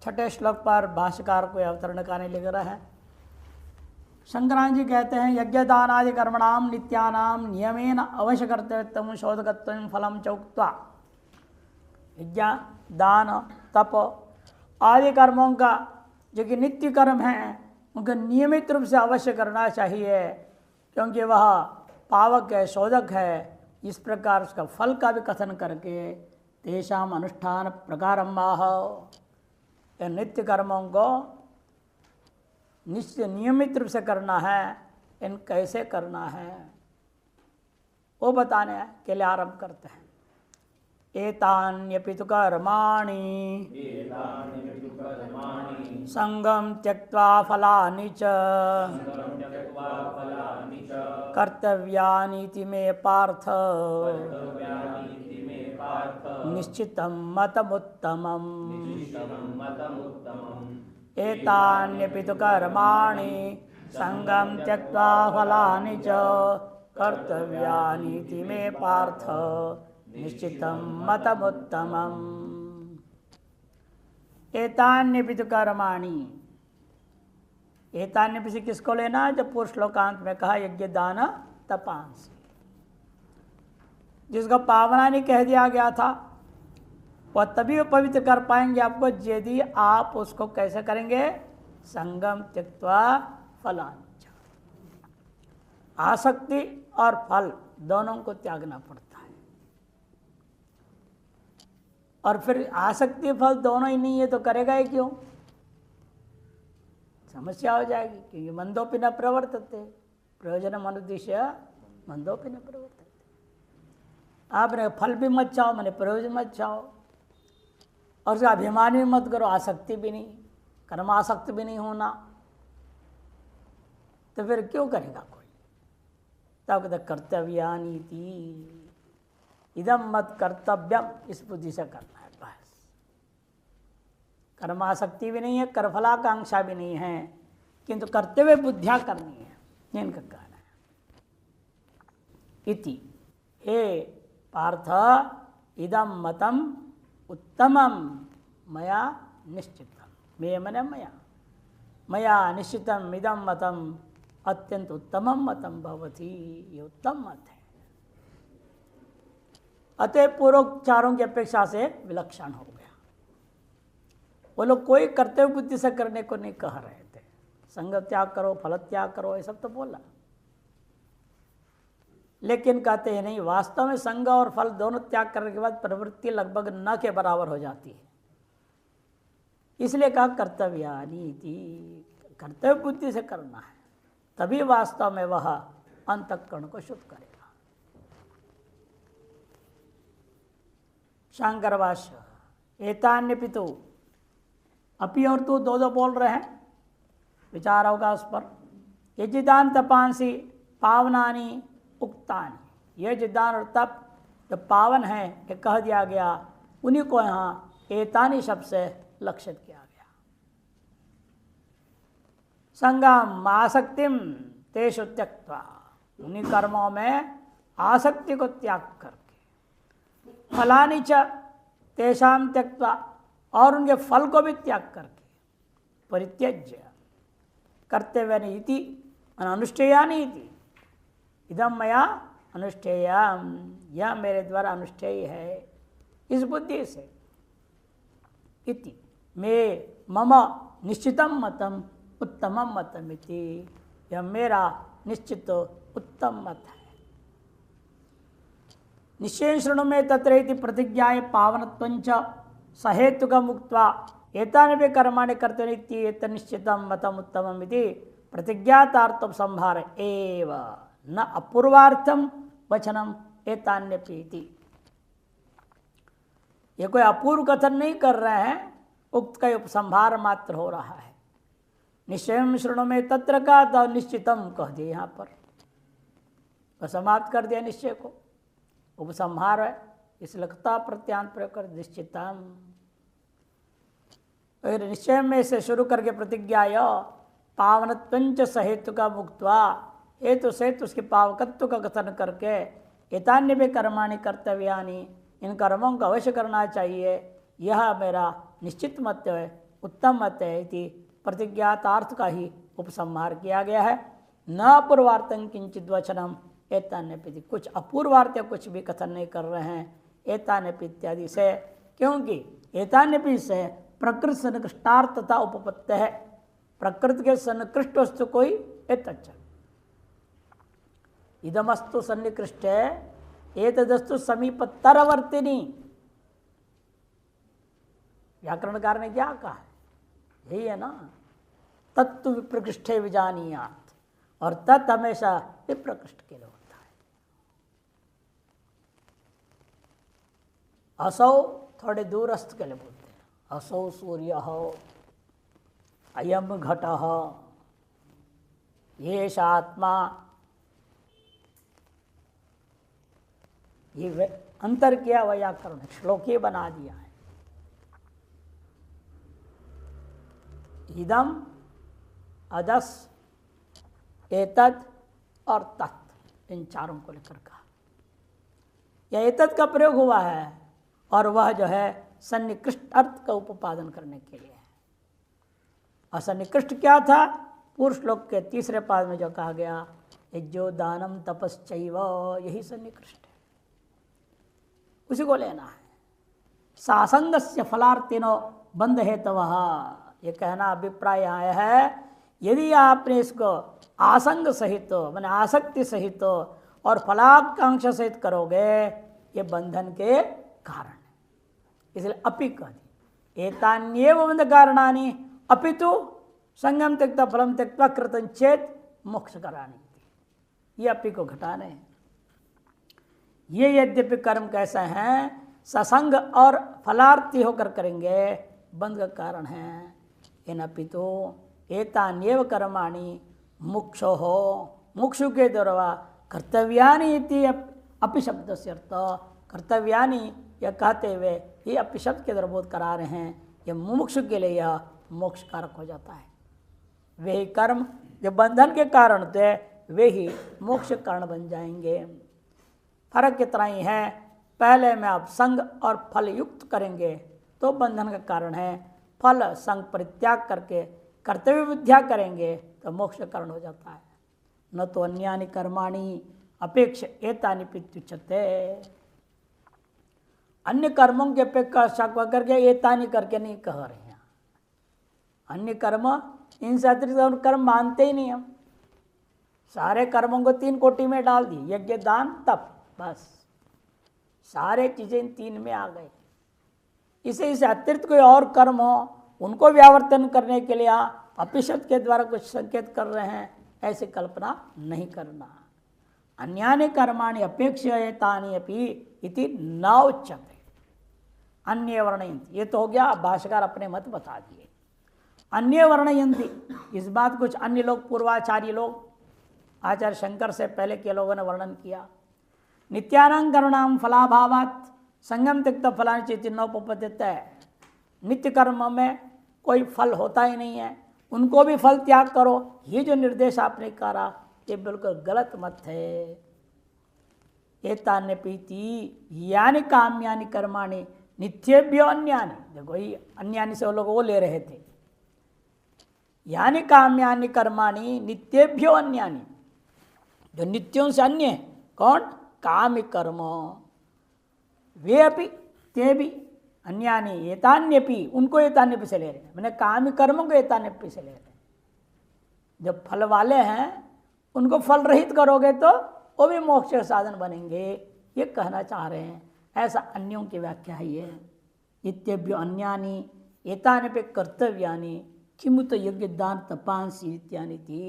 छठे श्लोक पर भाष्यकार को अवतरण करने लिख रहा है। शंकराचार्य जी कहते हैं यज्ञदानादि कर्मणाम नित्यानाम नियमेन अवश्य कर्तव्यत्वं शोधकत्वं फलम चौक्त्वा। यज्ञ दान तप आदि कर्मों का जो कि नित्य कर्म है उनका नियमित रूप से अवश्य करना चाहिए, क्योंकि वह पावक है, शोधक है। इस प्रकार उसका फल का भी कथन करके तेषाम अनुष्ठान प्रकारम्बाह, नित्य कर्मों को निश्चय नियमित रूप से करना है, इन कैसे करना है वो बताने के लिए आरंभ करते हैं। एतान्यपि तु कर्माणि संगम त्यक्त्वा फलानि च कर्तव्यानीति मे पार्थ निश्चितं मतमुत्तमम्। एतान्यपि तु कर्माणि संगम त्यक्त्वा फलानि च कर्तव्यानीति मे पार्थ निश्चितं मतमुत्तमम्। एतान्यपि तु कर्माणि, एतान्यपि से किसको लेना है? जब पूर्व श्लोकांत में कहा यज्ञ दान तपांसि, जिसको पावना नहीं कह दिया गया था वह तभी पवित्र कर पाएंगे आपको यदि आप उसको कैसे करेंगे? संगम त्यक्त्वा फलानि च, आसक्ति और फल दोनों को त्यागना पड़ता है। और फिर आसक्ति फल दोनों ही नहीं है तो करेगा ही क्यों? समस्या हो जाएगी, क्योंकि मंदोपि न प्रवर्तते प्रयोजन अनुद्देश्य मंदोपि न प्रवर्तते। आपने फल भी मत चाहो, मैंने प्रयोजन मत चाहो, और उसका अभिमान भी मत करो, आसक्ति भी नहीं, कर्मासक्त भी नहीं होना, तो फिर क्यों करेगा कोई? तब कहते कर्तव्यानीति, इदम मत कर्तव्यम, इस बुद्धि से करना है बस। कर्मासक्ति भी नहीं है, कर्मफलाकांक्षा भी नहीं है, किंतु कर्तव्य बुद्धियां करनी है, इनका कहना है। इति हे पार्थ इदम मतम उत्तमम मया निश्चितम, मे मने मया निश्चितम इदम मतम अत्यंत उत्तमम मतम भवति, ये उत्तम मत है, अतः पूर्वोच्चारों की अपेक्षा से विलक्षण हो गया। वो लोग कोई कर्तव्य बुद्धि से करने को नहीं कह रहे थे, संग त्याग करो, फल त्याग करो, ये सब तो बोला, लेकिन कहते हैं नहीं, वास्तव में संग और फल दोनों त्याग करने के बाद प्रवृत्ति लगभग न के बराबर हो जाती है। इसलिए कहा कर्तव्यानीति, कर्तव्य बुद्धि से करना है, तभी वास्तव में वह अंतःकरण को शुद्ध करेगा। शंकर भाष्य एतान्यपि तु, अपि और तू दो बोल रहे हैं, विचार होगा उस पर। यज्ञदान तपांसि पावनानि उक्तानि, ये यज्ञदान और तप जो पावन है ये कह दिया गया, उन्हीं को यहाँ एतानि शब्द से लक्षित किया गया। संगम आसक्तिम तेषु त्यक्त्वा, उन्हीं कर्मों में आसक्ति को त्याग करके, फलानि च तेषाम त्यक्त्वा, और उनके फल को भी त्याग करके, परित्यज्य कर्तव्यानि इति अनुष्ठेयानि इति, इदम मया अनुष्ठेयम, यह मेरे द्वारा अनुष्ठेय है, इस बुद्धि से। इति मे मम निश्चितम मतम उत्तमम मतम इति, यह मेरा निश्चित उत्तम मत है। निश्चय शृणु में तत्र इति प्रतिज्ञाय पावनत्वंच सहेतुकम उक्त्वा एतानि कर्माणि कर्तव्यानि इति निश्चितम मतम उत्तमम इति प्रतिज्ञातार्थम संभार एव न अपूर्वार्थम वचनम एतान्यपि इति। ये कोई अपूर्व कथन नहीं कर रहे हैं, उक्त का उपसंहार मात्र हो रहा है। निश्चय शृणु में तत्र का तो निश्चितम कह दिए, यहाँ पर समाप्त कर दिया निश्चय को, उपसंहार है, इस लगता प्रत्यांत प्रयोग कर निश्चितम। निश्चय में से शुरू करके प्रतिज्ञा पावनत्वंच सहेतु का मुक्त्वा, हेतु सहित उसके पावकत्व का कथन करके एतान्य भी कर्माणि कर्तव्यानि, इन कर्मों को अवश्य करना चाहिए, यह मेरा निश्चित मत है, उत्तम मत है इति प्रतिज्ञातार्थ का ही उपसंहार किया गया है। न पूर्वार्थं किंचित वचनम एतान्यपि, कुछ अपूर्वार्थ या कुछ भी कथन नहीं कर रहे हैं एतान्यपि इत्यादि से, क्योंकि एतान्यपि से प्रकृति सन्निकृष्टार्थता उपपत्ति है। प्रकृति के सन्निकृष्ट वस्तु कोई एतच्च इदमस्तु सन्निकृष्ट एतदस्तु समीपतरवर्तिनी। व्याकरणकार ने क्या कहा है, यही है ना, तत्व विप्रकृष्टे विजानीयात, और तत् हमेशा विप्रकृष्ट के लिए होता है। असौ थोड़े दूरस्थ के लिए बोलते हैं, असौ सूर्य अयम घट ये आत्मा, ये अंतर किया व्याकरण, श्लोकीय बना दिया है। इदम अदस एतद और तत्, इन चारों को लेकर कहा। यह एतद का प्रयोग हुआ है और वह जो है सन्निकृष्ट अर्थ का उपादन करने के लिए है। और सन्निकृष्ट क्या था, पूर्व श्लोक के तीसरे पाद में जो कहा गया, यज्ञो दानम तपश्चैव, यही सन्निकृष्ट है, उसी को लेना है। सासंगस्य फलार्थिनो बंध हेतवः, ये कहना अभिप्राय आया है, यदि आपने इसको आसंग सहित माने आसक्ति सहित और फलाकांक्षा सहित करोगे, ये बंधन के कारण है। इसलिए अपि कह दी, एतान्येव बंध कारणानि अपितु संगम त्यक्ता फलम त्यक्ता कृतं चेत मोक्ष करानी, ये अपि को घटाने हैं। ये यद्यपि कर्म कैसा है, ससंग और फलार्थी होकर करेंगे, बंध का कारण है। इन अपितु एतान्येव कर्माणि मुक्षो हो, मुक्षु के द्वारा कर्तव्यानि इति अपि शब्द से अर्थ, कर्तव्यानि यह कहते हुए ये अपि शब्द के द्वारा बोध करा रहे हैं, यह मुमुक्षु के लिए यह मोक्ष कारक हो जाता है। वे ही कर्म जो बंधन के कारण थे, वे ही मोक्ष कारण बन जाएंगे। फर्क कितना ही है, पहले में आप संग और फल युक्त करेंगे तो बंधन का कारण है, फल संग परित्याग करके कर्तव्य विद्या करेंगे तो मोक्ष कारण हो जाता है। न तो अन्यानि कर्माणि अपेक्ष एतानि पित्युच्यते, अन्य कर्मों के अपेक्षा करके एतानि करके नहीं कह रहे हैं। अन्य कर्म, इनसे अतिरिक्त और कर्म मानते ही नहीं हम, सारे कर्मों को 3 कोटि में डाल दी, यज्ञ दान तप, बस सारे चीजें इन 3 में आ गए। इसे अतिरिक्त कोई और कर्म हो, उनको व्यावर्तन करने के लिए अपिशब्द के द्वारा कुछ संकेत कर रहे हैं, ऐसी कल्पना नहीं करना। अन्यानि कर्माणि अपेक्षयतानि अपि इति न उच्यते, अन्य वर्णयन्ति, ये तो हो गया भाष्यकार अपने मत बता दिए। अन्य वर्णयन्ति, इस बात कुछ अन्य लोग, पूर्वाचार्य लोग, आचार्य शंकर से पहले के लोगों ने वर्णन किया। नित्यानां कर्मणां फलाभावात् संगम त्यक्त फलानि चेतिनोपपद्यते है, नित्य कर्म में कोई फल होता ही नहीं है, उनको भी फल त्याग करो, ये जो निर्देश आपने करा ये बिल्कुल गलत मत है। एतान्यपीति यानि काम्यानि कर्माणि नित्येभ्यो अन्यानि, देखो ये अन्यानि से वो लोग वो ले रहे थे, यानि काम्यानि कर्माणि नित्येभ्यो अन्यानि, जो नित्यों से अन्य है कौन, काम्य कर्म, वे अपि ते भी अन्यानि एतान्यपि, उनको एतान्यपि से ले रहे हैं, मैंने काम्य कर्मों को एतान्यपि से ले रहे हैं। जब फल वाले हैं उनको फल रहित करोगे तो वो भी मोक्ष के साधन बनेंगे, ये कहना चाह रहे हैं। ऐसा अन्यों की व्याख्या है ये। इत्यभ्यो अन्यानि एतान्यपि कर्तव्यानि किमुत यज्ञ दान तपांसी इत्यादि थी।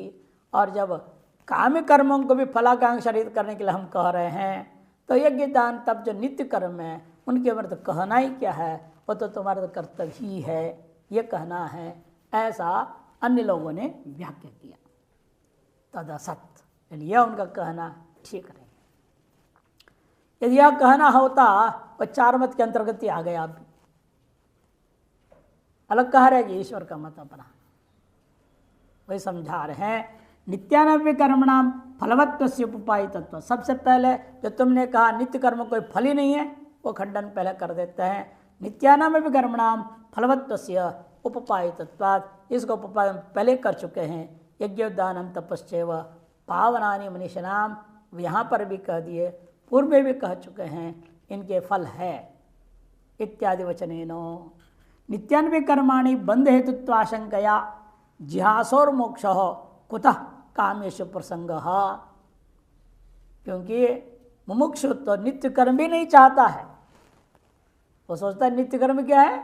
और जब काम्य कर्मों को भी फलाकांक्षा रहित करने के लिए हम कह रहे हैं, तो यज्ञ दान तब जो नित्य कर्म है उनके बारे तो कहना ही क्या है, वो तो तुम्हारा तो कर्तव्य ही है, ये कहना है। ऐसा अन्य लोगों ने व्याख्या किया, तद असत, यह उनका कहना ठीक नहीं। यदि यह कहना होता तो 4 मत के अंतर्गत ही आ गया, आप अलग कह रहे कि ईश्वर का मत अपना, वही समझा रहे हैं। नित्यानव्य कर्मणाम फलवत्व से उपाय तत्व, सबसे पहले जो तुमने कहा नित्य कर्म कोई फल ही नहीं है, वो खंडन पहले कर देते हैं। नित्यानाम कर्मणाम फलवत्व से उपपायितत्वात्, इसको उपाय पहले कर चुके हैं। यज्ञोद्दानम तपस्यैव पावनानि मनीषिणाम, यहाँ पर भी कह दिए, पूर्व में भी कह चुके हैं, इनके फल है इत्यादि वचनेनो। नित्यान्वे कर्माणि बंध हेतुत्वाशंकया जिहासोर मोक्ष कुतः कामेषु प्रसंग। क्योंकि मुमुक्षु तो नित्य कर्म भी नहीं चाहता है, वो सोचता है नित्य कर्म क्या है,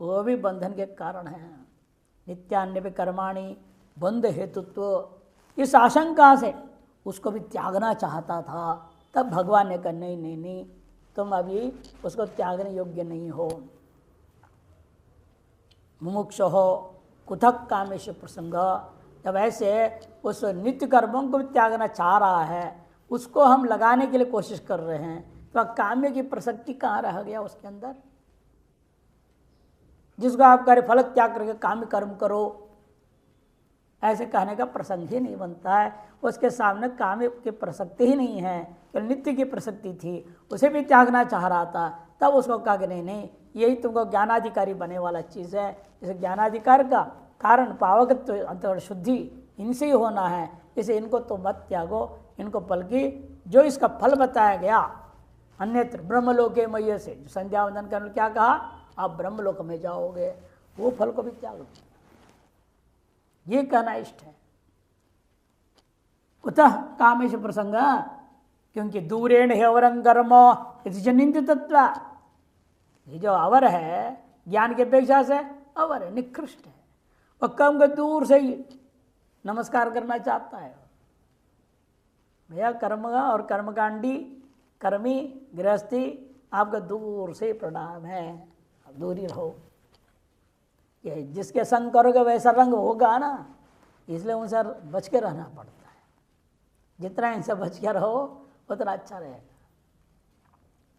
वो भी बंधन के कारण है। नित्यान्य कर्माणि बंध हेतुत्व, इस आशंका से उसको भी त्यागना चाहता था। तब भगवान ने कहा नहीं नहीं नहीं, तुम अभी उसको त्यागने योग्य नहीं हो। मुमुक्ष हो कुतः कामेश प्रसंग, जब ऐसे उस नित्य कर्मों को भी त्यागना चाह रहा है, उसको हम लगाने के लिए कोशिश कर रहे हैं, तो काम्य की प्रसक्ति कहाँ रह गया उसके अंदर। जिसको आप करें फल त्याग करके काम्य कर्म करो, ऐसे कहने का प्रसंग ही नहीं बनता है। उसके सामने काम्य की प्रसक्ति ही नहीं है, तो नित्य की प्रसक्ति थी, उसे भी त्यागना चाह रहा था। तब उसको कहा कि नहीं नहीं, यही तुमको ज्ञानाधिकारी बनने वाला चीज़ है। इस ज्ञानाधिकार का कारण पावकत्व अंतर्गत शुद्धि इनसे ही होना है, इसे इनको तो मत त्यागो, इनको बल्कि जो इसका फल बताया गया अन्यत्र ब्रह्मलोके मय से, संध्या वंदन करने क्या कहा, आप ब्रह्मलोक में जाओगे, वो फल को भी त्यागो, ये कहना इष्ट है। कुतः कामेश प्रसंग, क्योंकि दूरेण है अवरं कर्म निंदित तत्व। ये जो अवर है ज्ञान की अपेक्षा से अवर है, निकृष्ट है। और कम को दूर से ही नमस्कार करना चाहता है। भैया कर्म और कर्मकांडी कर्मी गृहस्थी आपका दूर से प्रणाम है, दूर ही रहो। ये जिसके संग करोगे वैसा रंग होगा ना, इसलिए उनसे बच के रहना पड़ता है। जितना इनसे बच के रहो उतना अच्छा रहेगा।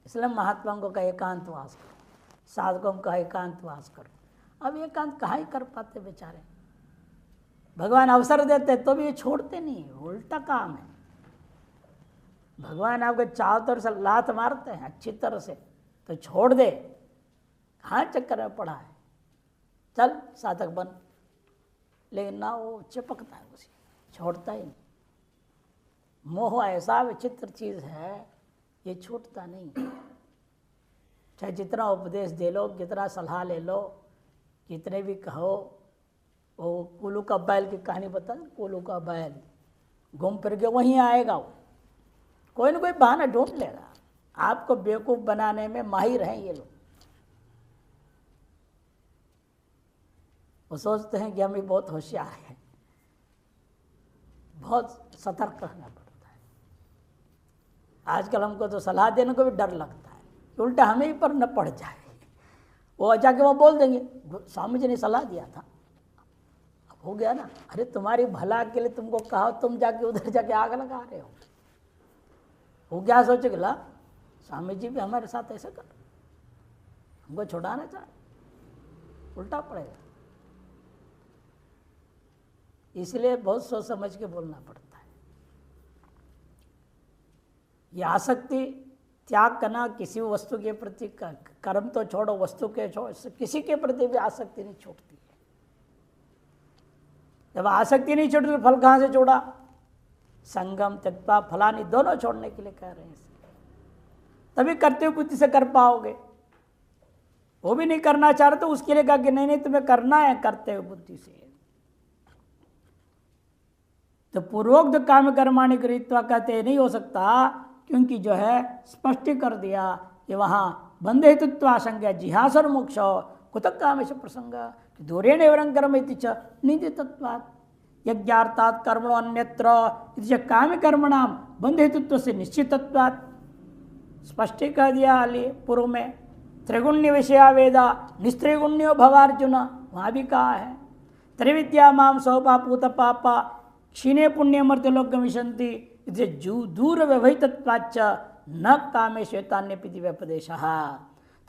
इसलिए महात्माओं को कहा एकांतवास करो, साधकों को कहा एकांतवास करो। अब एकांत कहाँ ही कर पाते बेचारे, भगवान अवसर देते तो भी ये छोड़ते नहीं, उल्टा काम है। भगवान आपको चारों तरफ से लात मारते हैं अच्छी तरह से, तो छोड़ दे, कहाँ चक्कर में पड़ा है, चल साधक बन। लेकिन ना, वो चिपकता है उसी, छोड़ता ही नहीं। मोह ऐसा विचित्र चीज़ है, ये छूटता नहीं। चाहे जितना उपदेश दे लो, जितना सलाह ले लो, जितने भी कहो। वो कोलू का बैल की कहानी बता, कोलू का बैल घूम फिर के वहीं आएगा, वो कोई ना कोई बहाना ढूंढ लेगा। आपको बेवकूफ़ बनाने में माहिर हैं ये लोग। वो सोचते हैं कि हम भी बहुत होशियार हैं, बहुत सतर्क रहना पड़ता है। आजकल हमको तो सलाह देने को भी डर लगता है, उल्टा हमें ही पर न पड़ जाए। वो जाके वो बोल देंगे स्वामी जी ने सलाह दिया था, अब हो गया ना, अरे तुम्हारी भला के लिए तुमको कहा, तुम जाके उधर जाके आग लगा रहे हो। वो क्या सोचेगा, ला स्वामी जी भी हमारे साथ ऐसे कर, हमको छुड़ाना चाहे, उल्टा पड़ेगा। इसलिए बहुत सोच समझ के बोलना पड़ता है। ये आसक्ति त्याग करना, किसी वस्तु के प्रति, कर्म तो छोड़ो, वस्तु के छोड़ो, किसी के प्रति भी आसक्ति नहीं छूटती है। जब आसक्ति नहीं छूटती तो फल कहाँ से छोड़ा। संगम त्यक्त्वा फलानि, दोनों छोड़ने के लिए कह रहे हैं, तभी कर्तव्य बुद्धि से कर पाओगे। वो भी नहीं करना चाह रहे तो उसके लिए कहा कि नहीं नहीं तुम्हें करना है कर्तव्य बुद्धि से। तो पूर्वोक्त काम कर्माणि गृहीत्वा कहते नहीं हो सकता, क्योंकि जो है स्पष्ट कर दिया कि वहाँ बंध हेतुत्वाशंका जिहासर मोक्ष कुतः कामेश प्रसंग दूरेण एवं कर्म इति च निंदितत्वात् यज्ञार्थात् कर्मणो अन्यत्र काम्य कर्मणाम बंध हेतुत्व से निश्चितत्वात्। स्पष्ट कह दिया अली पूर्व में, त्रिगुण्य विषया वेदा निस्त्रिगुण्यो भवार्जुन, वहाँ भी कहा है त्रिविद्या माम सौपापूत पापा क्षीणे पुण्य मर्त्यलोक विशंति दूर व्यवहितत्वाच्च न कामे श्वेतान्य पिति व्यपदेशः।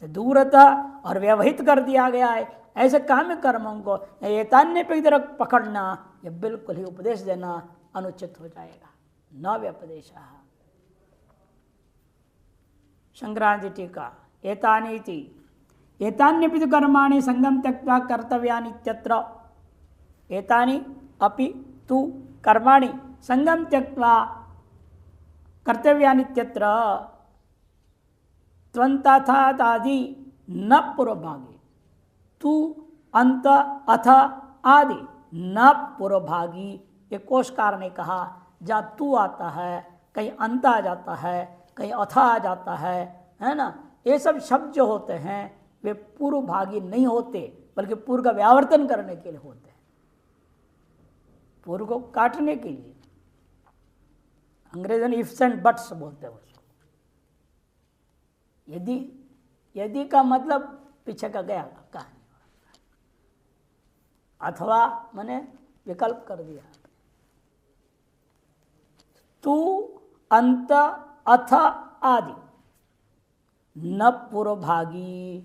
तो दूरता और व्यवहित कर दिया गया है ऐसे काम्य कर्मों को एतान्य पे तरफ पकड़ना, यह बिल्कुल ही उपदेश देना अनुचित हो जाएगा, न व्यपदेशः। शंकराचार्य टीका एतानीति एतान्यपि तु कर्माणि संगम त्यक्त्वा कर्तव्यानि इत्यत्र। एतानि अपि तु कर्माणि संगम त्यक्त्वा कर्तव्यानि इत्यत्र। त्वंतथादि न पूर्वभागी, तू अंत अथ आदि न पूर्वभागी। ये कोशकार ने कहा जहाँ तू आता है कहीं अंत आ जाता है, कहीं अथ आ जाता है ना। ये सब शब्द जो होते हैं वे पूर्व भागी नहीं होते, बल्कि पूर्व का व्यावर्तन करने के लिए होते हैं, पूर्व को काटने के लिए। अंग्रेजों ने इफ्स एंड बट्स बोलते हैं उसको। यदि का मतलब पीछे का गया कहानी, अथवा मैंने विकल्प कर दिया। तू अंत अथ आदि न पूर्वभागी,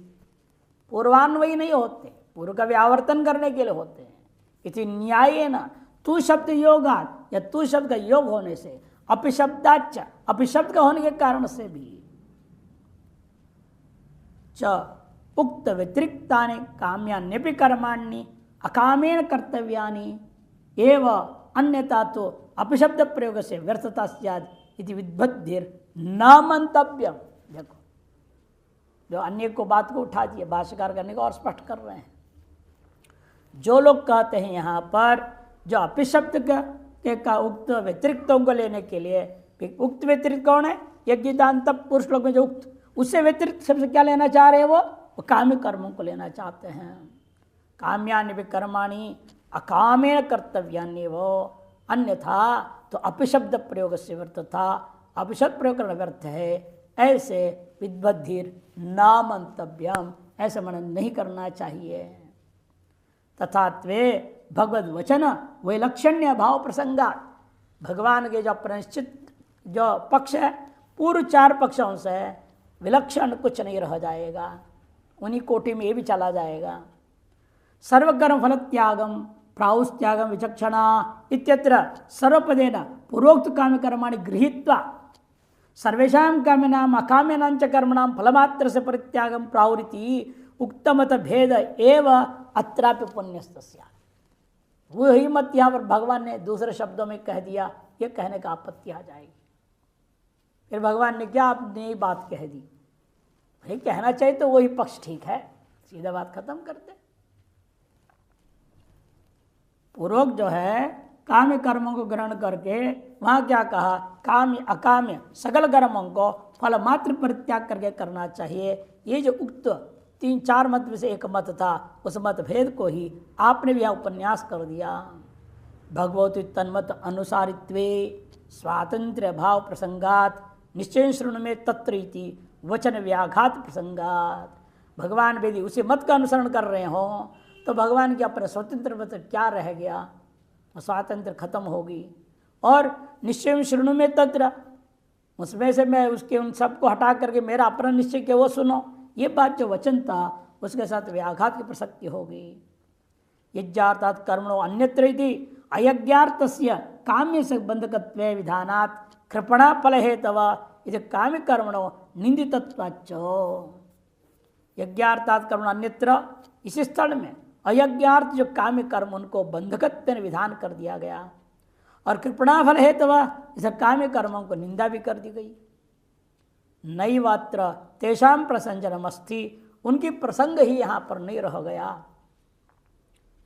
पूर्वान्वयी नहीं होते, पूर्व का व्यावर्तन करने के लिए होते हैं। इति न्याय न तू शब्द योगात, या तू शब्द का योग होने से, अपिशब्दाच अपिशब्द का होने के कारण से भी, च उक्त व्यतिरिक्तानि काम्यान्यपि कर्माणि अकामेन कर्तव्यानि एव अन्यथा तो अपिशब्द प्रयोग से व्यर्थता स्यात् इति विद्बुद्धिर न मंतव्यम। देखो जो अन्य को बात को उठा दिए, भाष्यकार करने को और स्पष्ट कर रहे हैं। जो लोग कहते हैं यहाँ पर जो अपिशब्द का उक्त व्यतिरिक्तों को लेने के लिए, उक्त व्यतिरिक्त कौन है? यज्ञदान पुरुष श्लोक में जो उक्त, उससे व्यतिरिक्त सबसे क्या लेना चाह रहे हैं? वो काम्य कर्मों को लेना चाहते हैं। काम्यानि भी कर्माणि अकामेन कर्तव्यानि वो, अन्यथा तो अपिशब्द प्रयोग से व्यर्थ था, अपिशब्द प्रयोग करना व्यर्थ है। ऐसे विद्बुद्धिर न मंतव्यम, ऐसा मनन नहीं करना चाहिए। तथा त्वे भगवद वचन वैलक्षण्य भाव प्रसंगा, भगवान के जो प्रनिश्चित जो पक्ष है पूर्व चार पक्षों से विलक्षण कुछ नहीं रह जाएगा, उन्हीं कोटि में ये भी चला जाएगा। सर्वकर्म फल त्यागम प्राहुस त्यागम विचक्षणा इत्यत्र सर्वपदेन पूर्वोक्त काम कर्माणि गृहीत्वा सर्वेषां काम्यानाम अकाम्यानां च कर्मणां फलमात्र से परित्यागम प्राहुरिति उक्तमत भेद एव अत्रापि पुण्यस्तस्या। वही मत यहाँ पर भगवान ने दूसरे शब्दों में कह दिया, ये कहने का आपत्ति आ जाएगी। फिर भगवान ने क्या आपने बात कह दी, भाई कहना चाहिए तो वही पक्ष ठीक है, सीधा बात खत्म करते। पूर्वक जो है काम्य कर्मों को ग्रहण करके वहाँ क्या कहा, काम्य अकाम्य सकल कर्मों को फल मात्र परित्याग करके करना चाहिए। ये जो उक्त 3-4 मत में से एक मत था, उस मत भेद को ही आपने भी यहाँ उपन्यास कर दिया। भगवती तन्मत अनुसारित्वे स्वातंत्र्य भाव प्रसंगात निश्चय श्रृणु में तत्र इति वचन व्याघात प्रसंगात। भगवान यदि उसी मत का अनुसरण कर रहे हो तो भगवान के अपने स्वतंत्र मत क्या रह गया, स्वातंत्र खत्म होगी। और निश्चय श्रृणु में तत्र, उसमें से मैं उसके उन सबको हटा करके मेरा अपना निश्चय के वो सुनो, ये बात जो वचन था उसके साथ व्याघात की प्रसक्ति होगी। यज्ञार्थात् कर्मणो अन्यत्र इति अयज्ञार्थस्य काम्य से बंधकत्व विधानात् कृपणा फल हेतव इति काम्य कर्मणो निंदितत्वाच्च। यज्ञार्थात् कर्मणो अन्यत्र, इसी स्थल में अयज्ञार्थ जो काम्य कर्म उनको बंधकत्व विधान कर दिया गया, और कृपणा फल हेतव इस काम्य कर्मों को निंदा भी कर दी गई। नैवात्र तेषां प्रसंजनमस्ति, उनकी प्रसंग ही यहाँ पर नहीं रह गया।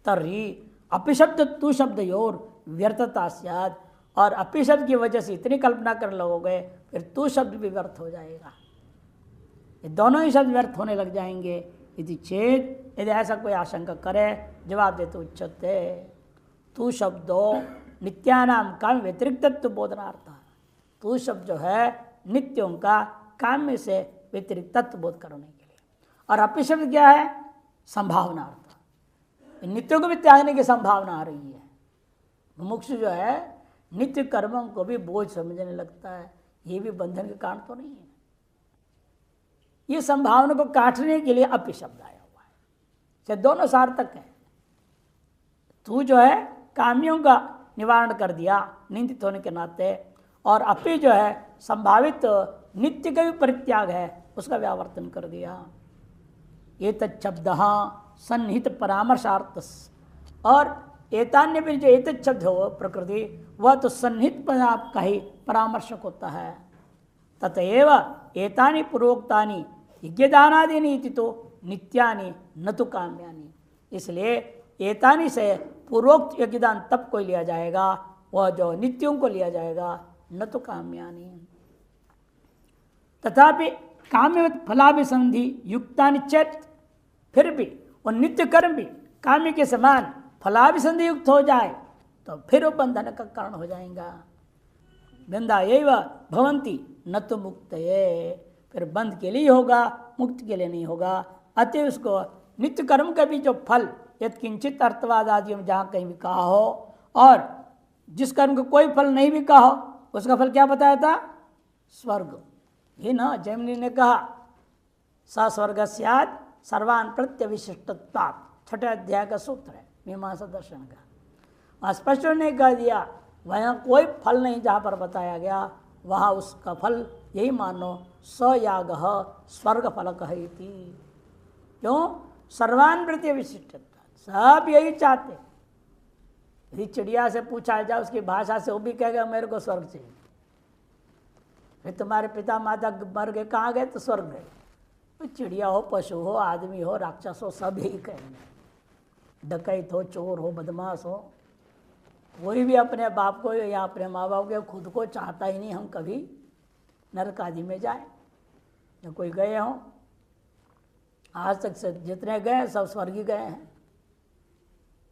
तर्हि अपिशब्द तू शब्द योर व्यर्थता स्यात्, और अपिशब्द की वजह से इतनी कल्पना कर लोगे फिर तू शब्द भी व्यर्थ हो जाएगा, ये दोनों ही शब्द व्यर्थ होने लग जाएंगे। यदि चेत यदि ऐसा कोई आशंका करे, जवाब देते उच्चते तू शब्दो नित्यानाम काम व्यतिरिक्तत्व बोधनार्थ। तू शब्द जो है नित्यों का काम्य से व्यतिरिक्त तत्व बोध करने के लिए, और अपिशब्द क्या है? संभावना अर्थ, नित्यों को भी त्यागने की संभावना आ रही है। मुमुक्षु जो है नित्य कर्मों को भी बोझ समझने लगता है, ये भी बंधन के कारण तो नहीं है। ये संभावना को काटने के लिए अपिशब्द आया हुआ है, से दोनों सार्थक है। तू जो है काम्यों का निवारण कर दिया निंदित होने के नाते, और अपि जो है संभावित नित्य का भी परित्याग है, उसका व्यावर्तन कर दिया। एतत् शब्दः सन्निहित परामर्शार्थ, और एतान्य भी जो एतत् शब्द हो प्रकृति, वह तो सन्निहित का ही परामर्शक होता है। ततएव एतानि पूर्वोक्तानि यज्ञदानादीनि इति तो नित्यानि न तो काम्यानि। इसलिए एतानि से पूर्वोक्त यज्ञदान तब कोई लिया जाएगा वह जो नित्यों को लिया जाएगा, न तो काम्यानि। तथापि काम्यवत फलाभिसंधि युक्तानि चेत, फिर भी वो नित्य कर्म भी काम्य के समान फलाभिसंधि युक्त हो जाए तो फिर वो बंधन का कारण हो जाएगा। बंधा एव भवंती न तो मुक्त, फिर बंध के लिए होगा, मुक्त के लिए नहीं होगा। अतः उसको नित्य कर्म का भी जो फल यद किंचित अर्थवाद आदि में जहाँ कहीं भी कहा हो, और जिस कर्म का कोई फल नहीं भी कहा हो, उसका फल क्या बताया था? स्वर्ग ही ना। जैमिनी ने कहा स स्वर्ग स्यात् सर्वान् प्रत्यविशिष्टत्वात्, छठे अध्याय का सूत्र है मीमांसा दर्शन का। वहाँ स्पष्ट ने कह दिया वहाँ कोई फल नहीं जहाँ पर बताया गया, वहाँ उसका फल यही मानो स याग स्वर्ग फलक है। क्यों? सर्वान् प्रत्यविशिष्टत्वात्, सब यही चाहते। यदि चिड़िया से पूछा जाए उसकी भाषा से, वो भी कहेगा मेरे को स्वर्ग चाहिए। फिर तुम्हारे पिता माता मर गए, कहाँ गए? तो स्वर्ग गए। तो चिड़िया हो, पशु हो, आदमी हो, राक्षस हो, सब यही कहेंगे। डकैत हो, चोर हो, बदमाश हो, कोई भी अपने बाप को या अपने माँ बाप को खुद को चाहता ही नहीं हम कभी नरक आदि में जाए। न कोई गए हों, आज तक से जितने गए सब स्वर्ग गए हैं,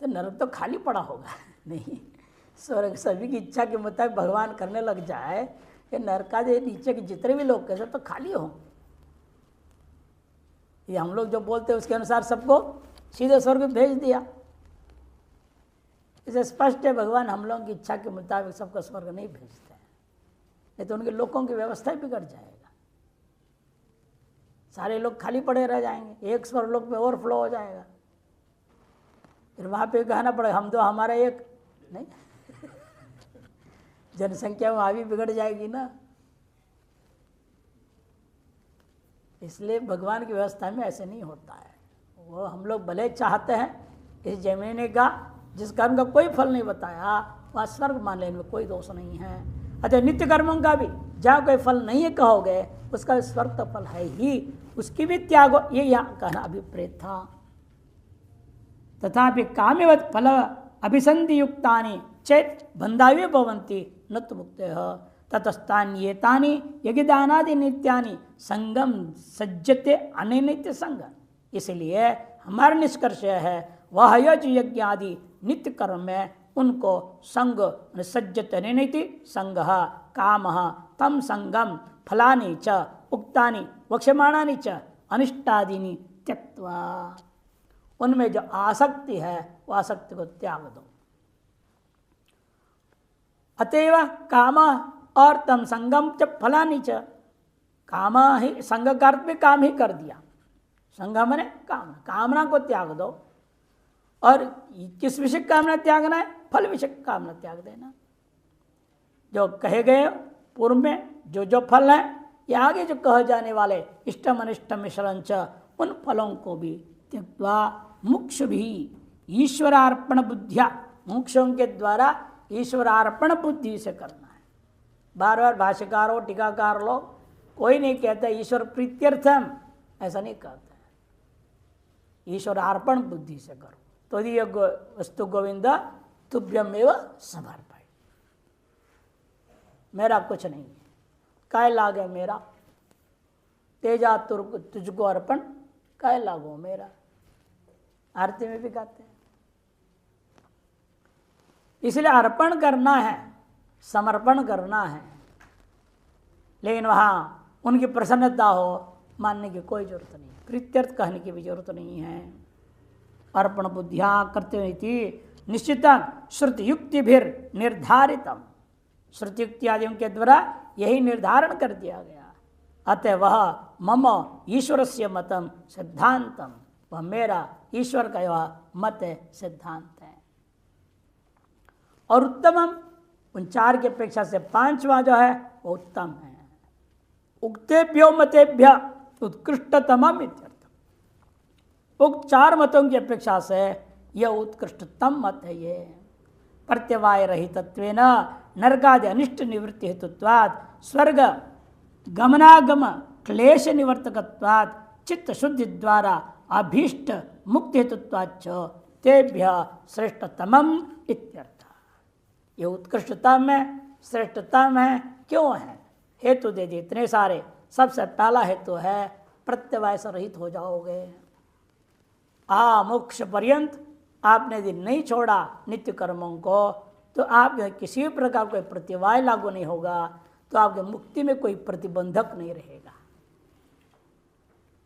तो नरक तो खाली पड़ा होगा नहीं। स्वर्ग सभी की इच्छा के मुताबिक भगवान करने लग जाए, ये नरका के नीचे के जितने भी लोग कैसे तो खाली हों। ये हम लोग जो बोलते हैं उसके अनुसार सबको सीधे स्वर्ग भेज दिया। इसे स्पष्ट है भगवान हम लोगों की इच्छा के मुताबिक सबको स्वर्ग नहीं भेजते हैं, नहीं तो उनके लोगों की व्यवस्था ही बिगड़ जाएगा। सारे लोग खाली पड़े रह जाएंगे, एक स्वर्ग लोग में ओवरफ्लो हो जाएगा। फिर वहाँ पे कहना पड़ेगा हम तो हमारा एक नहीं जनसंख्या वहाँ भी बिगड़ जाएगी ना। इसलिए भगवान की व्यवस्था में ऐसे नहीं होता है। वो हम लोग भले चाहते हैं, इस जमीन का जिस कर्म का कोई फल नहीं बताया वहाँ स्वर्ग मान लेने में कोई दोष नहीं है। अच्छा, नित्य कर्मों का भी जहाँ कोई फल नहीं कहोगे उसका स्वर्ग तो फल है ही, उसकी भी त्यागो, ये यहाँ कहना अभिप्रेत था। तथापि काम्यवत् फल अभिसंधि युक्तानि चेत बंधावे भवन्ति न तो मुक्तः ततस्तान्येतानि यज्ञदानादि नित्यानि संगम सज्जते अनित्य संग। इसलिए हमारा निष्कर्ष है वह यज्ञ आदि नित्य कर्म में उनको संग सज्जते अनिति संग काम तम संगम फलानि च उक्तानि वक्ष्यमाणानि च अनिष्टादीनि त्यक्त्वा, उनमें जो आसक्ति है वो आसक्ति को त्याग दो। अतएव काम और तम संगम च फलानि च, काम ही संग का अर्थ में काम ही कर दिया। संगम ने कामना, कामना को त्याग दो। और किस विषय कामना त्यागना है? फल विषय कामना त्याग देना। जो कहे गए पूर्व में जो जो फल है, ये आगे जो कहे जाने वाले इष्टम अनिष्टम मिश्रण च, उन फलों को भी त्यक्त्वा मुक्ष भी ईश्वरार्पण बुद्धिया, मोक्षों के द्वारा ईश्वरार्पण बुद्धि से करना है। बार बार भाष्यकार हो, टीकाकार लोग कोई नहीं कहता ईश्वर प्रीत्यर्थम, ऐसा नहीं कहते हैं। ईश्वरार्पण बुद्धि से करो तो ये वस्तु गोविंद तुभ्यमेव समर्पय, मेरा कुछ नहीं है, काय लागे मेरा, तेजा तुझको अर्पण काय लागो मेरा, आरती में भी कहते हैं। इसलिए अर्पण करना है, समर्पण करना है, लेकिन वहाँ उनकी प्रसन्नता हो मानने की कोई जरूरत नहीं, प्रीत्यर्थ कहने की भी जरूरत नहीं है। अर्पण बुद्धिया करते हुए निश्चितम श्रुति युक्ति भी निर्धारितम, श्रुति युक्ति आदियों के द्वारा यही निर्धारण कर दिया गया। अतः वह मम ईश्वर से मतम सिद्धांतम, वह मेरा ईश्वर का यह मत सिद्धांत है। और उत्तमम, उन चार की अपेक्षा से पांचवा जो है वो उत्तम है। उक्तेभ्यो मतेभ्य उत्कृष्टतमम इत्यर्थ। उक्त चार मतों की अपेक्षा से यह उत्कृष्टतम मत है। ये प्रत्यवाय रहितत्वेन नरकादि अनिष्ट निवृत्ति हेतुत्वात् स्वर्ग गमनागम क्लेश निवर्तकत्वात् चित्त शुद्धि द्वारा अभीष्ट मुक्ति हेतुत्वाच्च तेभ्य श्रेष्ठतमम इत्यर्थ। ये उत्कृष्टतम है, श्रेष्ठतम है। क्यों है? हेतु दे दिए इतने सारे। सबसे पहला हेतु है प्रत्यवाय से रहित हो जाओगे। मोक्ष पर्यंत आपने यदि नहीं छोड़ा नित्य कर्मों को तो आप किसी भी प्रकार कोई प्रत्यवाय लागू नहीं होगा, तो आपके मुक्ति में कोई प्रतिबंधक नहीं रहेगा।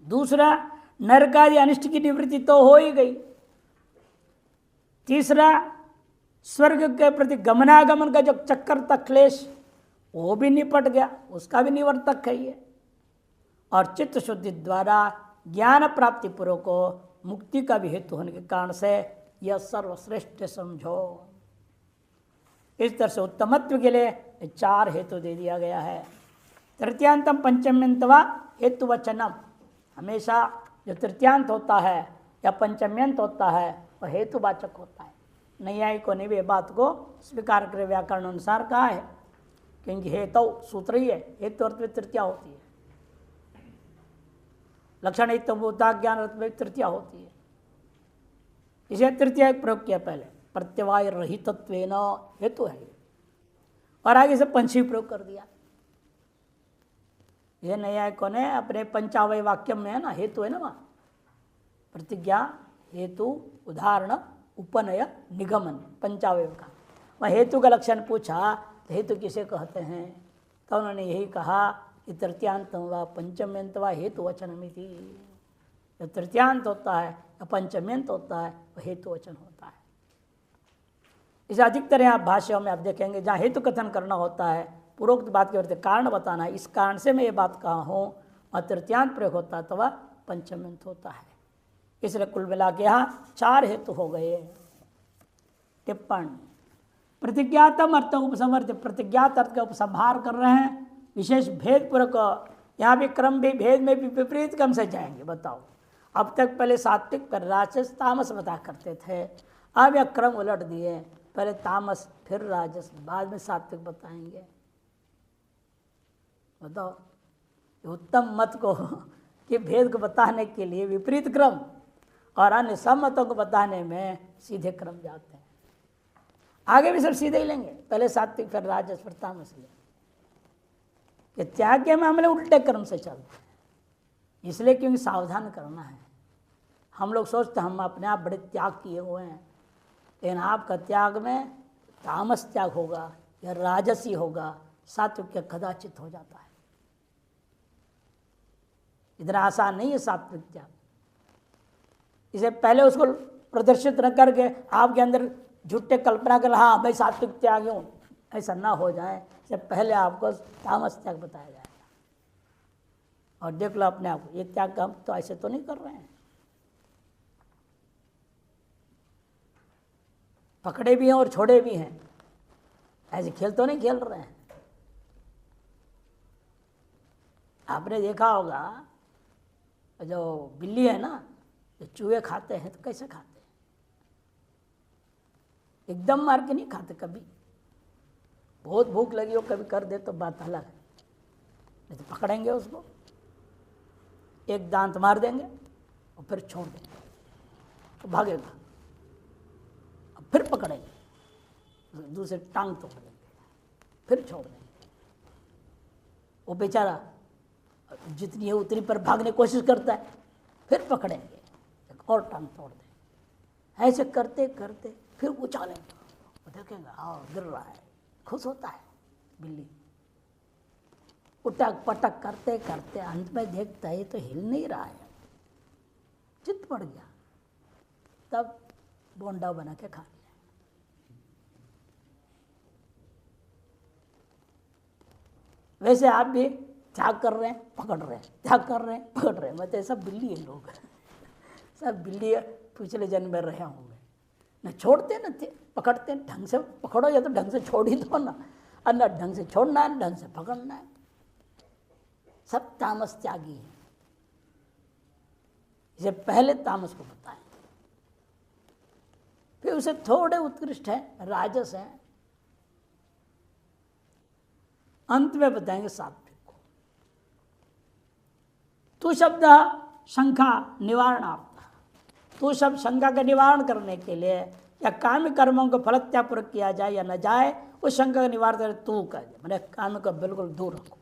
दूसरा, नरकादि अनिष्ट की निवृत्ति तो हो ही गई। तीसरा, स्वर्ग के प्रति गमनागमन का जो चक्कर था क्लेश, वो भी निपट गया, उसका भी निवर्तक है ये। और चित्त शुद्धि द्वारा ज्ञान प्राप्ति पूर्वक मुक्ति का भी हेतु होने के कारण से यह सर्वश्रेष्ठ समझो। इस तरह से उत्तमत्व के लिए चार हेतु दे दिया गया है। तृतीयांतम पंचम्यंतवा हेतु वचनम, हमेशा जो तृतीयांत होता है या पंचम्यंत होता है वह हेतुवाचक होता है। नैयायिकों ने भी बात को स्वीकार करे, व्याकरण अनुसार कहा है, क्योंकि हेतु सूत्र ही है, हेतु अर्थ में तृतीया होती है। लक्षण हितभूता ज्ञान अर्थ में तृतीया होती है। इसे तृतीया एक प्रयोग किया पहले, प्रत्यवाय रहितत्वेन हेतु है, और आगे से पंचमी प्रयोग कर दिया। ये नैयायिकों ने अपने पंचावय वाक्य में है ना, हेतु है ना वहाँ, प्रतिज्ञा हेतु उदाहरण उपनय निगमन पंचावय का, वह हेतु का लक्षण पूछा तो हेतु किसे कहते हैं, तो उन्होंने यही कहा कि तृतीयांत व पंचम्यंत व हेतु वचनमिति। जब तृतीयांत होता है या पंचम्यंत होता है वह हेतु वचन होता है। इसे अधिकतर यहाँ भाष्यों में आप देखेंगे जहाँ हेतु कथन करना होता है, पूर्वोक्त बात के अर्थ कारण बताना है, इस कारण से मैं ये बात कहा हूँ, और तृतीयांत प्रयोग होता है तो वह पंचम्यंत होता है। इसलिए कुल मिला के यहाँ चार हेतु हो गए। टिप्पणी, प्रतिज्ञातम अर्थ उपसमर्थ, प्रतिज्ञात अर्थ का उपसंहार कर रहे हैं विशेष भेद पूर्वक। यहाँ भी क्रम भी भेद में भी विपरीत क्रम से जाएंगे। बताओ, अब तक पहले सात्विक पर राजस तामस बता करते थे, अब यह क्रम उलट दिए, पहले तामस फिर राजस बाद में सात्विक बताएंगे। बताओ, उत्तम मत को कि भेद को बताने के लिए विपरीत क्रम, और अन्य सब मतों को बताने में सीधे क्रम जाते हैं। आगे भी सब सीधे ही लेंगे, पहले सात्विक फिर राजस फिर तामस लेंगे। कि त्याग के मामले उल्टे क्रम से चलते हैं, इसलिए क्योंकि सावधान करना है। हम लोग सोचते हम अपने आप बड़े त्याग किए हुए हैं, लेकिन आपका त्याग में तामस त्याग होगा या राजसी होगा, सात्विक कदाचित हो जाता है। इतना आसान नहीं है सात्विक त्याग। इसे पहले उसको प्रदर्शित न करके आपके अंदर झूठे कल्पना कर हाँ मैं सात्विक त्यागी हूँ, ऐसा ना हो जाए, इससे पहले आपको तामस त्याग बताया जाएगा। और देख लो अपने आप, ये त्याग हम तो ऐसे तो नहीं कर रहे हैं, पकड़े भी हैं और छोड़े भी हैं, ऐसे खेल तो नहीं खेल रहे हैं। आपने देखा होगा जो बिल्ली है ना, जो चूहे खाते हैं तो कैसे खाते हैं, एकदम मार के नहीं खाते, कभी बहुत भूख लगी हो कभी कर दे तो बात अलग है, नहीं तो पकड़ेंगे उसको, एक दांत मार देंगे और फिर छोड़ देंगे तो भागेगा, और फिर पकड़ेंगे, दूसरे टांग तोड़ देंगे, फिर छोड़ देंगे। वो बेचारा जितनी है उतनी पर भागने की कोशिश करता है, फिर पकड़ेंगे और टांग तोड़ देंगे। ऐसे करते करते फिर उछालेंगे, वो देखेंगे हाँ गिर रहा है, खुश होता है बिल्ली। उटक पटक करते करते अंत में देखता है तो हिल नहीं रहा है, चित्त पड़ गया, तब बोंडा बना के खा लिया। वैसे आप भी त्याग कर रहे हैं पकड़ रहे हैं, त्याग कर रहे हैं पकड़ रहे हैं, मतलब सब बिल्ली है लोग सब बिल्ली पिछले जन्म में रहे होंगे, न छोड़ते न पकड़ते, ढंग से पकड़ो या तो ढंग से छोड़ ही दो ना, और न ढंग से छोड़ना है न ढंग से पकड़ना है, सब तामस त्यागी है। इसे पहले तामस को बताएं, फिर उसे थोड़े उत्कृष्ट है, राजस है, अंत में बताएंगे सात्विक को। तू शब्द शंका निवारणार्थ, तू शब्द शंका का निवारण करने के लिए या काम कर्मों को फल त्यागपूर्वक किया जाए या न जाए, उस शंका का निवारण करे तू कर दे, मैंने काम को बिल्कुल दूर रखो।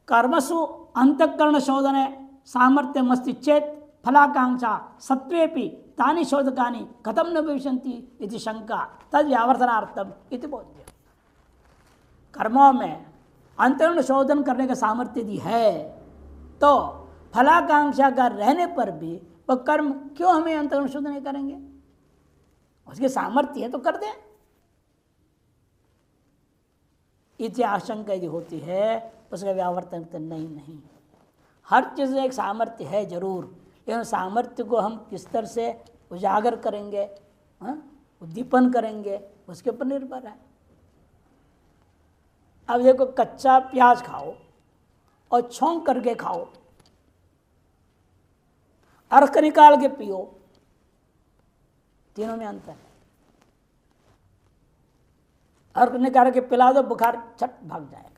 कर्मसु अंतःकरण शोधने सामर्थ्यमस्ति चेत फलाकांक्षा सत्वेपि तानि शोधकानि कथम न भविष्यन्ति इति शंका तद व्यावर्तनार्थम इति बोध्य। कर्मों में अंतःकरण शोधन करने का सामर्थ्य यदि है तो फलाकांक्षा का रहने पर भी वह कर्म क्यों हमें अंतःकरण शोधन नहीं करेंगे? उसके सामर्थ्य है तो कर दे। इति आशंका यदि होती है उसका व्यावर्तन तो नहीं। हर चीज़ में एक सामर्थ्य है जरूर, लेकिन सामर्थ्य को हम किस तरह से उजागर करेंगे, उद्दीपन करेंगे, उसके ऊपर निर्भर है। अब देखो, कच्चा प्याज खाओ और छौंक करके खाओ, अर्क निकाल के पियो, तीनों में अंतर है। अर्क निकाल के पिला दो, बुखार छट भाग जाएगा।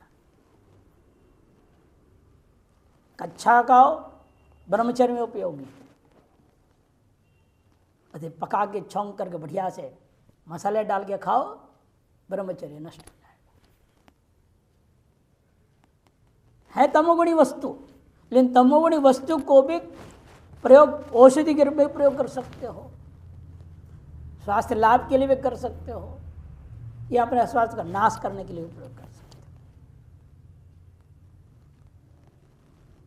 कच्चा खाओ, ब्रह्मचर्य में उपयोगी, अरे पका के छौंक करके बढ़िया से मसाले डाल के खाओ, ब्रह्मचर्य नष्ट हो जाएगा। है तमोगुणी वस्तु, लेकिन तमोगुणी वस्तु को भी प्रयोग औषधि के रूप में प्रयोग कर सकते हो, स्वास्थ्य लाभ के लिए भी कर सकते हो, या अपने स्वास्थ्य का नाश करने के लिए भी प्रयोग कर सकते हो।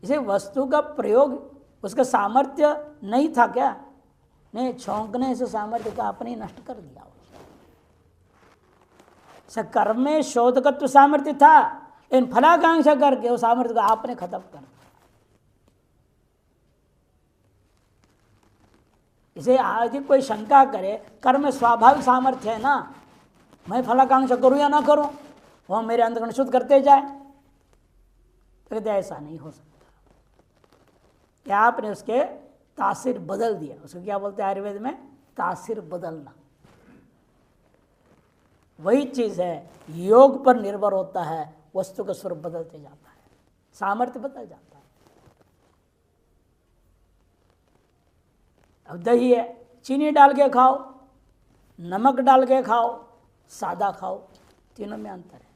इसे वस्तु का प्रयोग, उसका सामर्थ्य नहीं था क्या? नहीं, छौंकने से सामर्थ्य का आपने नष्ट कर दिया। कर्म में शोधकत्व सामर्थ्य था, लेकिन फलाकांक्षा करके उस सामर्थ्य को आपने खत्म कर दिया। इसे आज कोई शंका करे, कर्म में स्वाभाविक सामर्थ्य है ना, मैं फलाकांक्षा करूं या ना करूं, वह मेरे अंतःकरण शुद्ध करते जाए, तो ऐसा नहीं हो सकता। क्या आपने उसके तासीर बदल दिया। उसको क्या बोलते हैं आयुर्वेद में? तासीर बदलना। वही चीज है, योग पर निर्भर होता है, वस्तु का स्वरूप बदलते जाता है, सामर्थ्य बदल जाता है। अब दही है, चीनी डाल के खाओ, नमक डाल के खाओ, सादा खाओ, तीनों में अंतर है,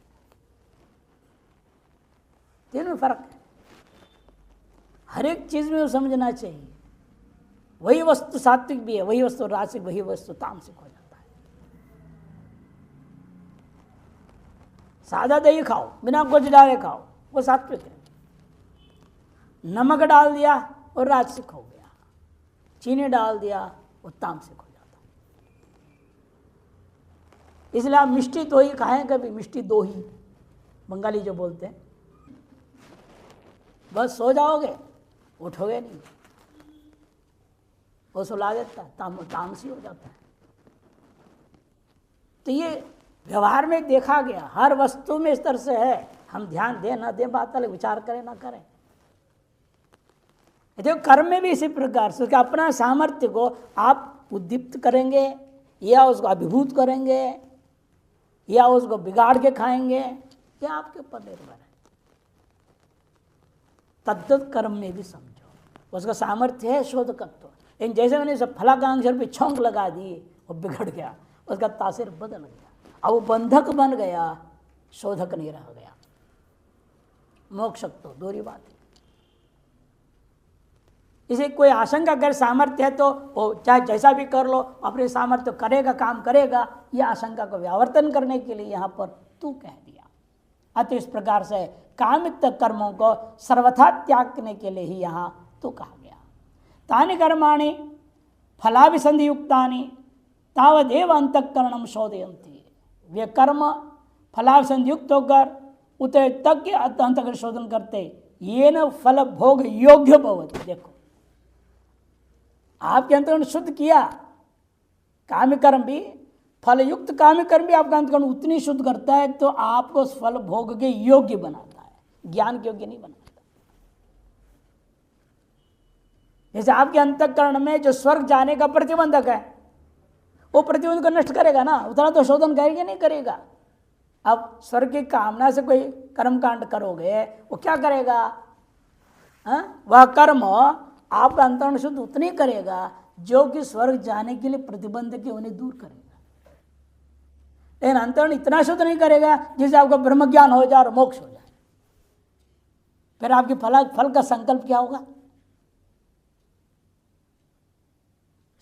तीनों में फर्क है। हर एक चीज में समझना चाहिए। वही वस्तु सात्विक भी है, वही वस्तु रासिक, वही वस्तु तामसिक हो जाता है। सादा दही खाओ, बिना कुछ डाले खाओ, वो सात्विक है। नमक डाल दिया और राजसिक हो गया, चीनी डाल दिया वो तामसिक हो जाता है। इसलिए आप मिष्टी दो ही खाएं, कभी मिष्टी दो ही, बंगाली जो बोलते हैं, बस सो जाओगे, उठोगे नहीं, वो सुला देता है, तामसी हो जाता है। तो ये व्यवहार में देखा गया, हर वस्तु में इस तरह से है। हम ध्यान दें ना दें बात अलग, विचार करें ना करें। देखो कर्म में भी इसी प्रकार से अपना सामर्थ्य को आप उद्दीप्त करेंगे या उसको अभिभूत करेंगे या उसको बिगाड़ के खाएंगे, ये आपके ऊपर निर्भर है। तद्दत कर्म में भी समझो, उसका सामर्थ्य है शोधकत्व, लेकिन जैसे मैंने सब फलाकांक्षा पे छौंक लगा दी, वो बिगड़ गया, उसका तासीर बदल गया, अब वो बंधक बन गया, शोधक नहीं रह गया। मोक्ष तो दूरी बात है। इसे कोई आशंका कर सामर्थ्य है तो वो चाहे जैसा भी कर लो, अपने सामर्थ्य करेगा, काम करेगा, यह आशंका को व्यावर्तन करने के लिए यहाँ पर तू कह दिया। अतः इस प्रकार से कामित कर्मों को सर्वथा त्यागने के लिए ही यहाँ तू कहा गया। तानि कर्माणि फलाभिसंधि युक्तानि तावदेव अंतःकरणम शोधयन्ति। वे कर्म फलाभिसंधि युक्त होकर उतरे तक के अंतःकरण शोधन करते, ये न फल भोग योग्य भवति। देखो, आपके अंतःकरण शुद्ध किया, काम्य कर्म भी, फल युक्त काम्य कर्म भी आपका अंतःकरण उतनी शुद्ध करता है तो आपको उस फल भोग के योग्य बनाता है, ज्ञान के योग्य नहीं बनाता। जैसे आपके अंतःकरण में जो स्वर्ग जाने का प्रतिबंधक है, वो प्रतिबंध को नष्ट करेगा ना, उतना तो शोधन करेगा नहीं करेगा। अब स्वर्ग की कामना से कोई कर्मकांड करोगे, वो क्या करेगा? वह कर्म आपका अंतःकरण शुद्ध उतनी करेगा जो कि स्वर्ग जाने के लिए प्रतिबंध के उन्हें दूर करेगा। लेकिन अंतःकरण इतना शुद्ध नहीं करेगा जिससे आपका ब्रह्म ज्ञान हो जाए और मोक्ष हो जाए। फिर आपकी फल का संकल्प क्या होगा?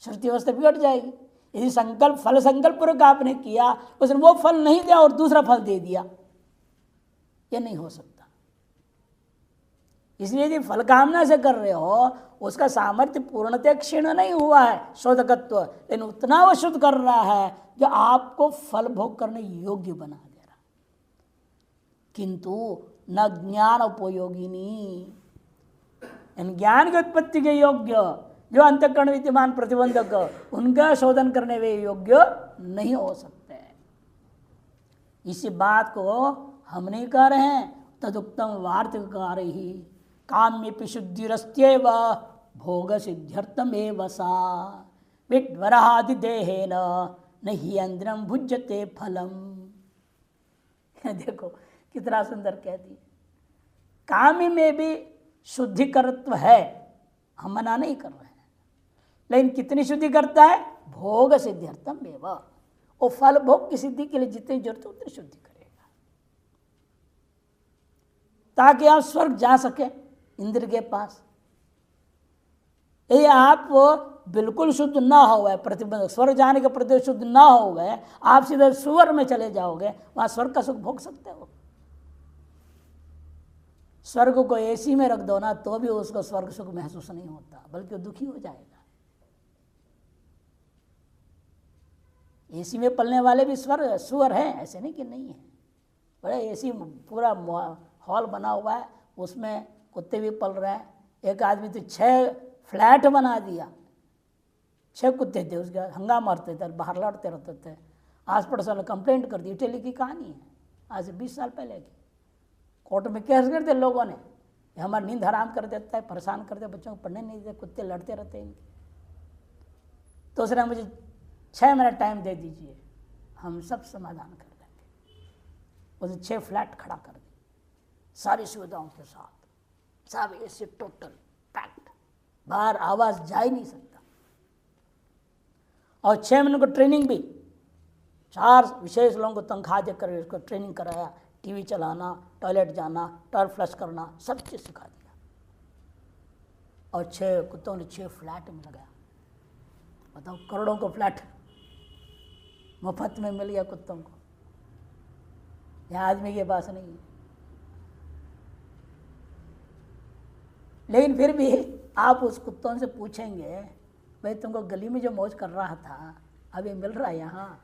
सृष्टि अवस्था बिगड़ जाएगी। यदि फल संकल्प पूर्वक आपने किया, उसने वो फल नहीं दिया और दूसरा फल दे दिया, ये नहीं हो सकता। इसलिए यदि फल कामना से कर रहे हो, उसका सामर्थ्य पूर्णतः क्षीण नहीं हुआ है शोधकत्व, लेकिन उतना वो शुद्ध कर रहा है जो आपको फल भोग करने योग्य बना दे रहा। किंतु न ज्ञान उपयोगिनी, ज्ञान की उत्पत्ति के योग्य जो अंतःकरण विद्यमान प्रतिबंधक, उनका शोधन करने वे योग्य नहीं हो सकते। इसी बात को हम नहीं कह रहे हैं। तदुक्तम वार्तिककार ही काम्य शुद्धिरस्त्येव भोग सिद्ध्यर्थमेव सा विड्वरादिदेहेन नहि इंद्रम भुज्यते फलम। देखो कितना सुंदर कहती है। काम्य में भी शुद्धिकरत्व है, हम मना नहीं कर रहे हैं, लेकिन कितनी शुद्धि करता है? भोग सिद्ध्यर्थम एव, वो फल भोग की सिद्धि के लिए जितनी जरूरत है उतनी शुद्धि करेगा, ताकि आप स्वर्ग जा सके इंद्र के पास। ये आप बिल्कुल शुद्ध ना हो गए, प्रतिबंध स्वर्ग जाने के प्रति शुद्ध ना हो गए, आप सीधे सुवर में चले जाओगे, वहां स्वर्ग का सुख भोग सकते हो? स्वर्ग को एसी में रख दो ना, तो भी उसको स्वर्ग सुख महसूस नहीं होता, बल्कि दुखी हो जाएगा। एसी में पलने वाले भी सुअर हैं, ऐसे नहीं कि नहीं है। बड़े एसी पूरा हॉल बना हुआ है, उसमें कुत्ते भी पल रहे हैं। एक आदमी तो 6 फ्लैट बना दिया, 6 कुत्ते थे, उसके हंगामा मारते थे, बाहर लड़ते रहते थे। आस पड़ोस वाले कंप्लेंट कर दी। इटली की कहानी है, आज से 20 साल पहले की। कोर्ट में केस कर दिए लोगों ने, हमारी नींद हराम कर देता है, परेशान करते, बच्चों को पढ़ने नहीं देते, कुत्ते लड़ते रहते हैं इनके। तो उसने मुझे 6 मिनट टाइम दे दीजिए, हम सब समाधान कर देंगे। उसे 6 फ्लैट खड़ा कर दी, सारी सुविधाओं के साथ, सब ऐसे टोटल पैक्ड, बाहर आवाज जा ही नहीं सकता। और 6 महीने को ट्रेनिंग भी, 4 विशेष लोगों को तनख्वाह देकर उसको ट्रेनिंग कराया, टीवी चलाना, टॉयलेट जाना, टॉयलेट फ्लश करना, सब चीज़ सिखा दिया। और 6 कुत्तों ने 6 फ्लैट में लगाया। बताओ, करोड़ों को फ्लैट मुफ्त में मिल गया कुत्तों को, यह आदमी के पास नहीं है। लेकिन फिर भी आप उस कुत्तों से पूछेंगे, भाई तुमको गली में जो मौज कर रहा था अभी मिल रहा है यहाँ,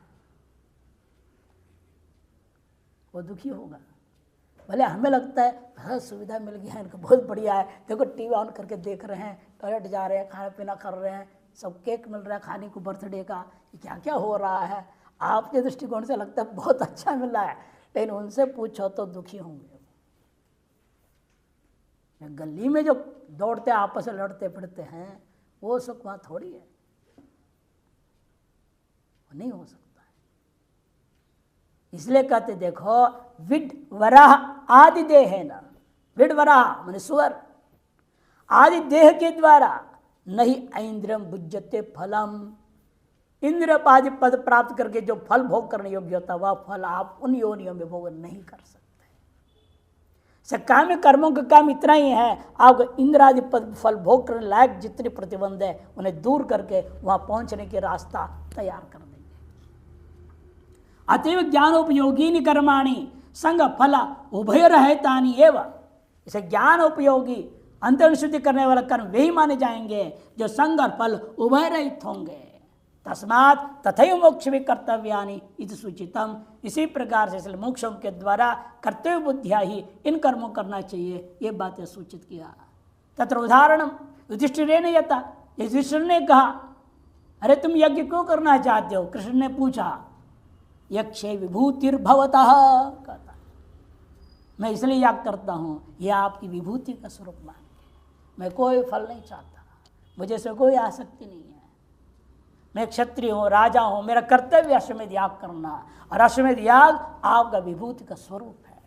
वो दुखी होगा। भले हमें लगता है बहुत सुविधा मिल गया है इनको, बहुत बढ़िया है, देखो टीवी ऑन करके देख रहे हैं, टॉयलेट जा रहे हैं, खाना पीना कर रहे हैं, सब केक मिल रहा है खाने को, बर्थडे का, क्या क्या हो रहा है। आपके दृष्टिकोण से लगता है बहुत अच्छा मिल रहा है, लेकिन उनसे पूछो तो दुखी होंगे। गली में जो दौड़ते आपस में लड़ते फिरते हैं, वो सुख वहाँ थोड़ी है, वो नहीं हो सकता है। इसलिए कहते देखो, विड वराह आदि देह है ना, विड वराह माने सुअर, आदि देह के द्वारा नहीं ऐन्द्रियम भुज्यते फलम, इंद्र आदि पद प्राप्त करके जो फल भोग करने योग्य होता है, वह फल आप उन योनियों में भोग नहीं कर सकते। काम्य कर्मों का काम इतना ही है, आपको इंद्र आदि पद फल भोग करने लायक जितने प्रतिबंध है उन्हें दूर करके वहां पहुंचने के रास्ता तैयार कर देंगे। अतएव ज्ञानोपयोगी कर्माणि संग फल उभय रहतानि एवं, इसे ज्ञान उपयोगी अंतर्न शुद्धि करने वाला कर्म वही माने जाएंगे जो संग और फल उभय रहित होंगे। तस्मात् तथैव मोक्ष भी कर्तव्यानि इति सूचितम, इसी प्रकार से इसलिए मोक्षों के द्वारा कर्तव्य बुद्धिया ही इन कर्मों करना चाहिए, ये बातें सूचित किया। तत्र उदाहरणम युधिष्ठिरेण यथा, युधिष्ठिर ने कहा, अरे तुम यज्ञ क्यों करना चाहते हो? कृष्ण ने पूछा, यक्षे विभूतिर्भवतः, कहता मैं इसलिए याग करता हूँ, यह आपकी विभूति का स्वरूप मान के, मैं कोई फल नहीं चाहता, मुझे इसमें कोई आसक्ति नहीं है। मैं क्षत्रिय हूँ, राजा हूँ, मेरा कर्तव्य अश्वमेध याग करना, और अश्वमेध याग आपका विभूति का स्वरूप है,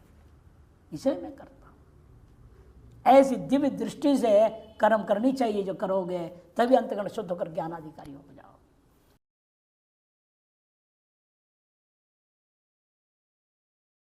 इसे मैं करता हूँ। ऐसी दिव्य दृष्टि से कर्म करनी चाहिए जो करोगे, तभी अंतःकरण शुद्ध होकर ज्ञानाधिकारी हो जाओ।